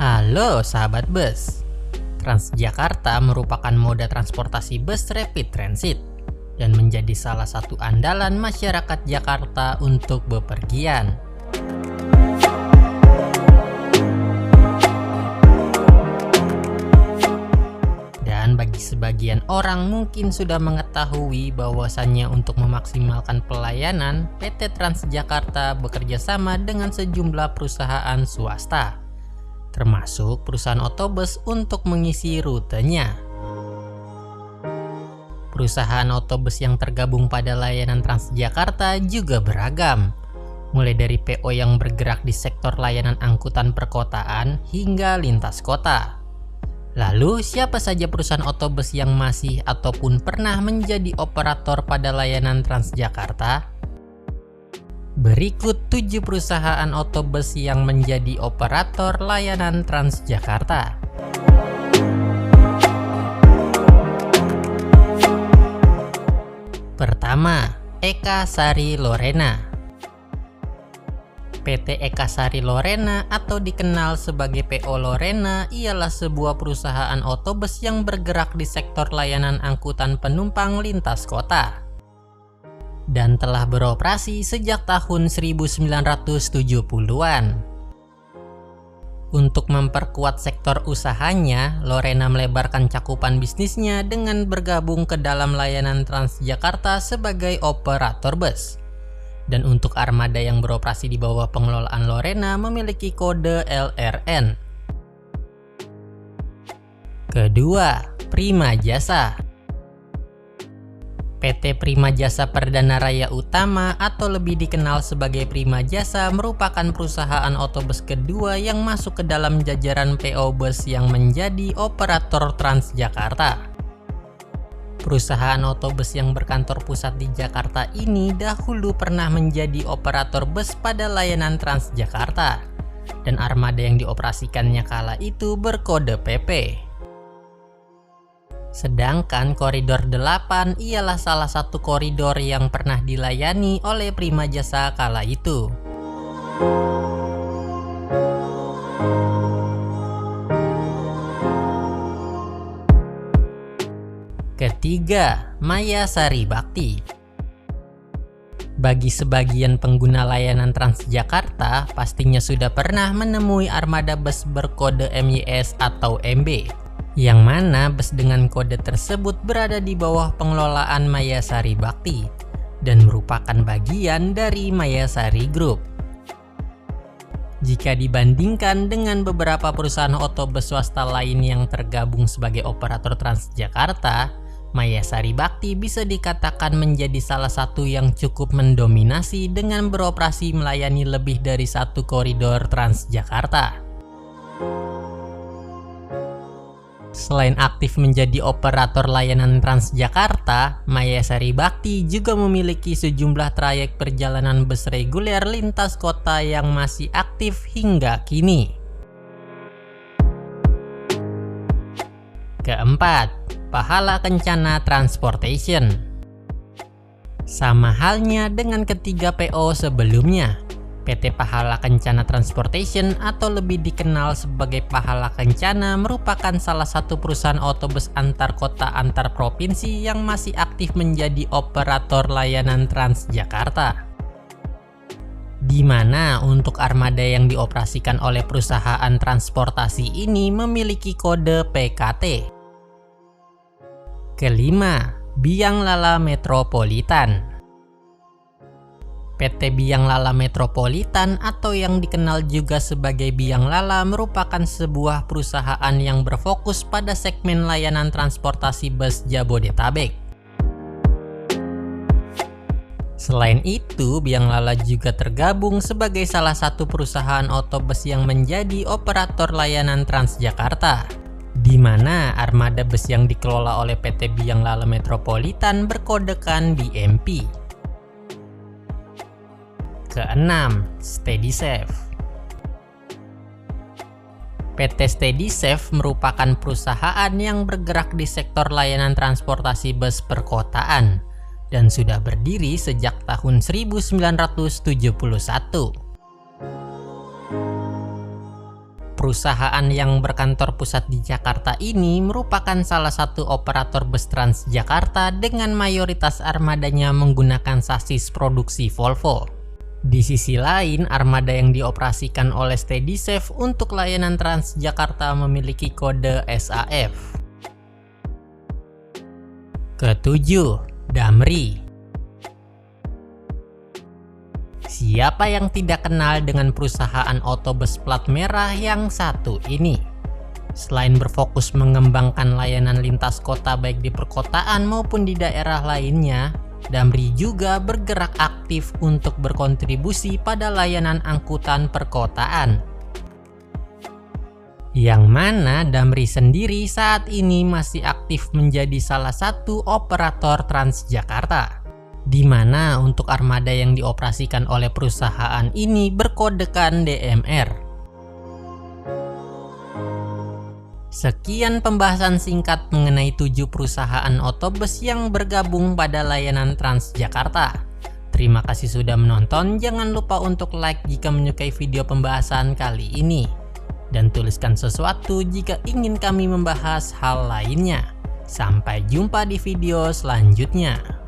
Halo sahabat bus. Transjakarta merupakan moda transportasi bus rapid transit dan menjadi salah satu andalan masyarakat Jakarta untuk bepergian. Dan bagi sebagian orang mungkin sudah mengetahui bahwasannya untuk memaksimalkan pelayanan, PT Transjakarta bekerja sama dengan sejumlah perusahaan swasta, termasuk perusahaan otobus untuk mengisi rutenya. Perusahaan otobus yang tergabung pada layanan Transjakarta juga beragam, mulai dari PO yang bergerak di sektor layanan angkutan perkotaan hingga lintas kota. Lalu, siapa saja perusahaan otobus yang masih ataupun pernah menjadi operator pada layanan Transjakarta? Berikut 7 perusahaan otobus yang menjadi operator layanan Transjakarta. Pertama, Eka Sari Lorena. PT Eka Sari Lorena atau dikenal sebagai PO Lorena ialah sebuah perusahaan otobus yang bergerak di sektor layanan angkutan penumpang lintas kota dan telah beroperasi sejak tahun 1970-an. Untuk memperkuat sektor usahanya, Lorena melebarkan cakupan bisnisnya dengan bergabung ke dalam layanan Transjakarta sebagai operator bus. Dan untuk armada yang beroperasi di bawah pengelolaan Lorena memiliki kode LRN. Kedua, Prima Jasa. PT Prima Jasa Perdana Raya Utama atau lebih dikenal sebagai Prima Jasa merupakan perusahaan otobus kedua yang masuk ke dalam jajaran PO Bus yang menjadi operator Transjakarta. Perusahaan otobus yang berkantor pusat di Jakarta ini dahulu pernah menjadi operator bus pada layanan Transjakarta, dan armada yang dioperasikannya kala itu berkode PP. Sedangkan koridor 8 ialah salah satu koridor yang pernah dilayani oleh Prima Jasa kala itu. Ketiga, Maya Sari Bakti. Bagi sebagian pengguna layanan Transjakarta, pastinya sudah pernah menemui armada bus berkode MYS atau MB, yang mana bus dengan kode tersebut berada di bawah pengelolaan Maya Sari Bakti dan merupakan bagian dari Maya Sari Group. Jika dibandingkan dengan beberapa perusahaan otobus swasta lain yang tergabung sebagai operator Transjakarta, Maya Sari Bakti bisa dikatakan menjadi salah satu yang cukup mendominasi dengan beroperasi melayani lebih dari satu koridor Transjakarta. Selain aktif menjadi operator layanan Transjakarta, Maya Sari Bakti juga memiliki sejumlah trayek perjalanan bus reguler lintas kota yang masih aktif hingga kini. Keempat, Pahala Kencana Transportation. Sama halnya dengan ketiga PO sebelumnya, PT Pahala Kencana Transportation atau lebih dikenal sebagai Pahala Kencana merupakan salah satu perusahaan otobus antar kota antar provinsi yang masih aktif menjadi operator layanan Transjakarta. Di mana untuk armada yang dioperasikan oleh perusahaan transportasi ini memiliki kode PKT. Kelima, Biang Lala Metropolitan. PT Biang Lala Metropolitan atau yang dikenal juga sebagai Biang Lala merupakan sebuah perusahaan yang berfokus pada segmen layanan transportasi bus Jabodetabek. Selain itu, Biang Lala juga tergabung sebagai salah satu perusahaan otobus yang menjadi operator layanan Transjakarta, di mana armada bus yang dikelola oleh PT Biang Lala Metropolitan berkodekan BMP. Keenam, SteadySafe. PT SteadySafe merupakan perusahaan yang bergerak di sektor layanan transportasi bus perkotaan dan sudah berdiri sejak tahun 1971. Perusahaan yang berkantor pusat di Jakarta ini merupakan salah satu operator bus Transjakarta dengan mayoritas armadanya menggunakan sasis produksi Volvo. Di sisi lain, armada yang dioperasikan oleh SteadySafe untuk layanan Transjakarta memiliki kode SAF. Ketujuh, Damri. Siapa yang tidak kenal dengan perusahaan otobus plat merah yang satu ini? Selain berfokus mengembangkan layanan lintas kota baik di perkotaan maupun di daerah lainnya, Damri juga bergerak aktif untuk berkontribusi pada layanan angkutan perkotaan. Yang mana Damri sendiri saat ini masih aktif menjadi salah satu operator Transjakarta, di mana untuk armada yang dioperasikan oleh perusahaan ini berkodekan DMR. Sekian pembahasan singkat mengenai 7 perusahaan otobus yang bergabung pada layanan Transjakarta. Terima kasih sudah menonton, jangan lupa untuk like jika menyukai video pembahasan kali ini. Dan tuliskan sesuatu jika ingin kami membahas hal lainnya. Sampai jumpa di video selanjutnya.